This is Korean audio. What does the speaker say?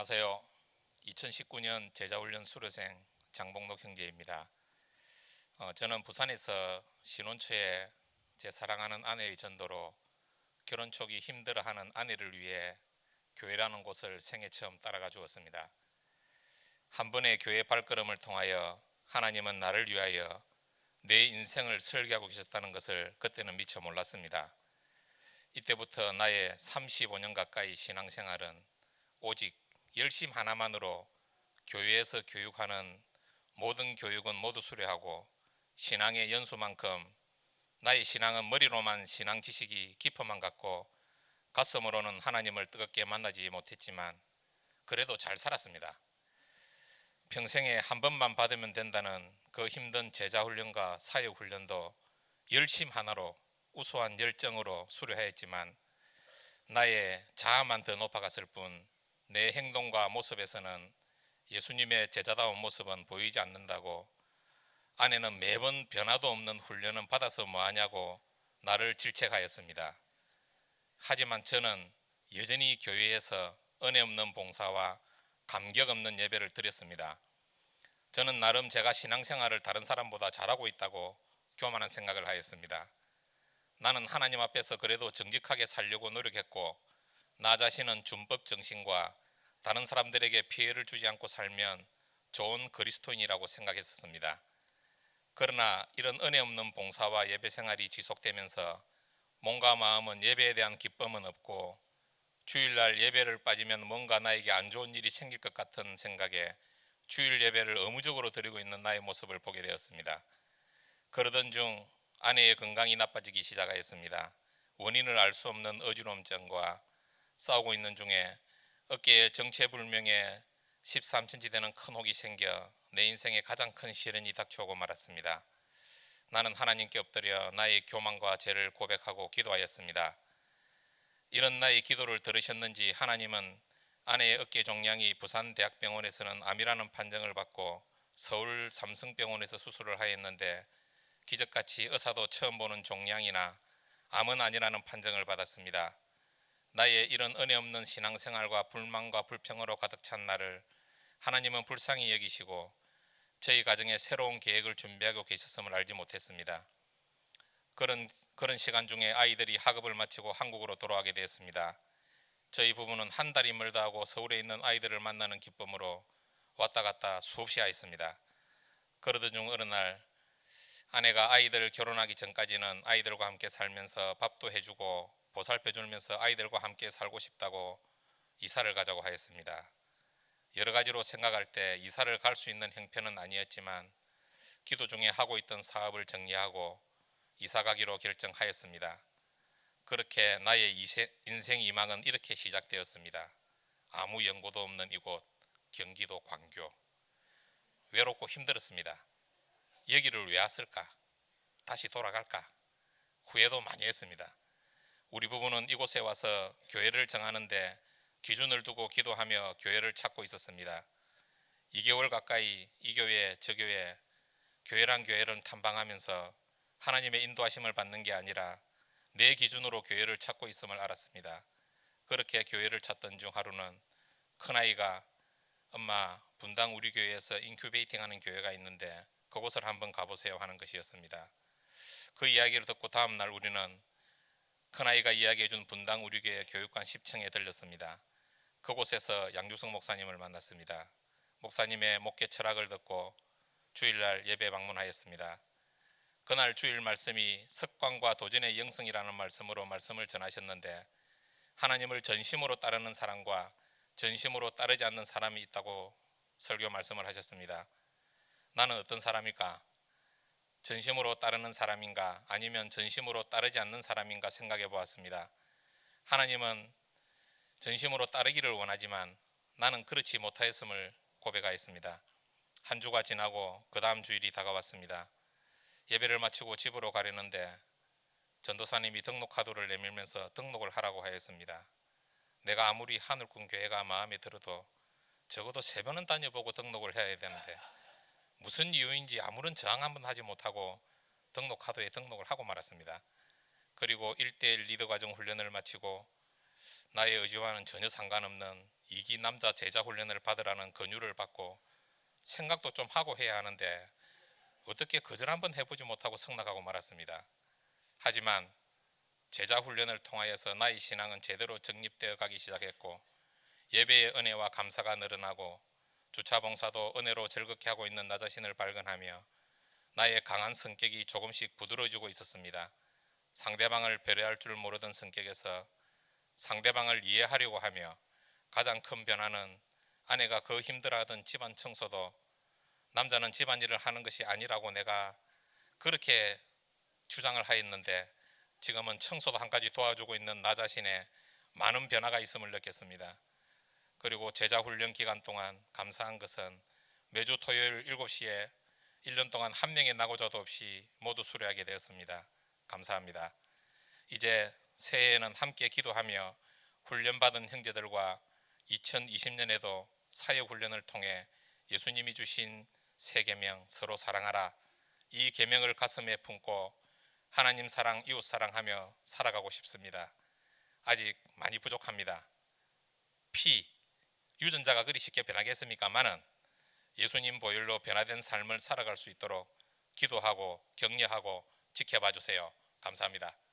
안녕하세요. 2019년 제자훈련 수료생 장봉록 형제입니다. 저는 부산에서 신혼 초에 제 사랑하는 아내의 전도로 결혼 초기 힘들어하는 아내를 위해 교회라는 곳을 생애 처음 따라가 주었습니다. 한 번의 교회 발걸음을 통하여 하나님은 나를 위하여 내 인생을 설계하고 계셨다는 것을 그때는 미처 몰랐습니다. 이때부터 나의 35년 가까이 신앙생활은 오직 열심 하나만으로 교회에서 교육하는 모든 교육은 모두 수료하고 신앙의 연수만큼 나의 신앙은 머리로만 신앙 지식이 깊어만 갔고 가슴으로는 하나님을 뜨겁게 만나지 못했지만 그래도 잘 살았습니다. 평생에 한 번만 받으면 된다는 그 힘든 제자훈련과 사역훈련도 열심 하나로 우수한 열정으로 수료하였지만 나의 자아만 더 높아갔을 뿐 내 행동과 모습에서는 예수님의 제자다운 모습은 보이지 않는다고, 아내는 매번 변화도 없는 훈련은 받아서 뭐하냐고 나를 질책하였습니다. 하지만 저는 여전히 교회에서 은혜 없는 봉사와 감격 없는 예배를 드렸습니다. 저는 나름 제가 신앙생활을 다른 사람보다 잘하고 있다고 교만한 생각을 하였습니다. 나는 하나님 앞에서 그래도 정직하게 살려고 노력했고 나 자신은 준법 정신과 다른 사람들에게 피해를 주지 않고 살면 좋은 그리스도인이라고 생각했었습니다. 그러나 이런 은혜 없는 봉사와 예배 생활이 지속되면서 몸과 마음은 예배에 대한 기쁨은 없고 주일날 예배를 빠지면 뭔가 나에게 안 좋은 일이 생길 것 같은 생각에 주일 예배를 의무적으로 드리고 있는 나의 모습을 보게 되었습니다. 그러던 중 아내의 건강이 나빠지기 시작하였습니다. 원인을 알 수 없는 어지러움증과 싸우고 있는 중에 어깨에 정체불명의 13cm 되는 큰 혹이 생겨 내 인생의 가장 큰 시련이 닥쳐오고 말았습니다. 나는 하나님께 엎드려 나의 교만과 죄를 고백하고 기도하였습니다. 이런 나의 기도를 들으셨는지 하나님은 아내의 어깨 종양이 부산대학병원에서는 암이라는 판정을 받고 서울 삼성병원에서 수술을 하였는데 기적같이 의사도 처음 보는 종양이나 암은 아니라는 판정을 받았습니다. 나의 이런 은혜 없는 신앙생활과 불만과 불평으로 가득 찬 나를 하나님은 불쌍히 여기시고 저희 가정에 새로운 계획을 준비하고 계셨음을 알지 못했습니다. 그런 시간 중에 아이들이 학업을 마치고 한국으로 돌아가게 되었습니다. 저희 부부는 한 달이 멀다 하고 서울에 있는 아이들을 만나는 기쁨으로 왔다 갔다 수없이 하였습니다. 그러던 중 어느 날 아내가 아이들 결혼하기 전까지는 아이들과 함께 살면서 밥도 해주고 보살펴주면서 아이들과 함께 살고 싶다고 이사를 가자고 하였습니다. 여러 가지로 생각할 때 이사를 갈 수 있는 형편은 아니었지만 기도 중에 하고 있던 사업을 정리하고 이사 가기로 결정하였습니다. 그렇게 나의 인생 이망은 이렇게 시작되었습니다. 아무 연고도 없는 이곳 경기도 광교. 외롭고 힘들었습니다. 여기를 왜 왔을까? 다시 돌아갈까? 후회도 많이 했습니다. 우리 부부는 이곳에 와서 교회를 정하는데 기준을 두고 기도하며 교회를 찾고 있었습니다. 2개월 가까이 이 교회 저 교회 교회란 교회를 탐방하면서 하나님의 인도하심을 받는 게 아니라 내 기준으로 교회를 찾고 있음을 알았습니다. 그렇게 교회를 찾던 중 하루는 큰아이가 엄마 분당 우리 교회에서 인큐베이팅 하는 교회가 있는데 그곳을 한번 가보세요 하는 것이었습니다. 그 이야기를 듣고 다음날 우리는 큰아이가 이야기해준 분당 우리 교회 교육관 10층에 들렸습니다. 그곳에서 양주석 목사님을 만났습니다. 목사님의 목회 철학을 듣고 주일날 예배 방문하였습니다. 그날 주일 말씀이 습관과 도전의 영성이라는 말씀으로 말씀을 전하셨는데 하나님을 전심으로 따르는 사람과 전심으로 따르지 않는 사람이 있다고 설교 말씀을 하셨습니다. 나는 어떤 사람일까? 전심으로 따르는 사람인가 아니면 전심으로 따르지 않는 사람인가 생각해 보았습니다. 하나님은 전심으로 따르기를 원하지만 나는 그렇지 못하였음을 고백하였습니다. 한 주가 지나고 그 다음 주일이 다가왔습니다. 예배를 마치고 집으로 가려는데 전도사님이 등록카드를 내밀면서 등록을 하라고 하였습니다. 내가 아무리 하늘꾼 교회가 마음에 들어도 적어도 3번은 다녀보고 등록을 해야 되는데 무슨 이유인지 아무런 저항 한번 하지 못하고 등록카드에 등록을 하고 말았습니다. 그리고 1:1 리더 과정 훈련을 마치고 나의 의지와는 전혀 상관없는 이기 남자 제자 훈련을 받으라는 권유를 받고 생각도 좀 하고 해야 하는데 어떻게 거절 한번 해보지 못하고 성락하고 말았습니다. 하지만 제자 훈련을 통하여서 나의 신앙은 제대로 정립되어 가기 시작했고 예배의 은혜와 감사가 늘어나고 주차 봉사도 은혜로 즐겁게 하고 있는 나 자신을 발견하며 나의 강한 성격이 조금씩 부드러워지고 있었습니다. 상대방을 배려할 줄 모르던 성격에서 상대방을 이해하려고 하며 가장 큰 변화는 아내가 그 힘들어하던 집안 청소도 남자는 집안일을 하는 것이 아니라고 내가 그렇게 주장을 하였는데 지금은 청소도 한 가지 도와주고 있는 나 자신에 많은 변화가 있음을 느꼈습니다. 그리고 제자 훈련 기간 동안 감사한 것은 매주 토요일 7시에 1년 동안 한 명의 낙오자도 없이 모두 수료하게 되었습니다. 감사합니다. 이제 새해에는 함께 기도하며 훈련받은 형제들과 2020년에도 사역훈련을 통해 예수님이 주신 새 계명 서로 사랑하라 이 계명을 가슴에 품고 하나님 사랑 이웃 사랑하며 살아가고 싶습니다. 아직 많이 부족합니다. 유전자가 그리 쉽게 변하겠습니까마는 예수님 보혈로 변화된 삶을 살아갈 수 있도록 기도하고 격려하고 지켜봐 주세요. 감사합니다.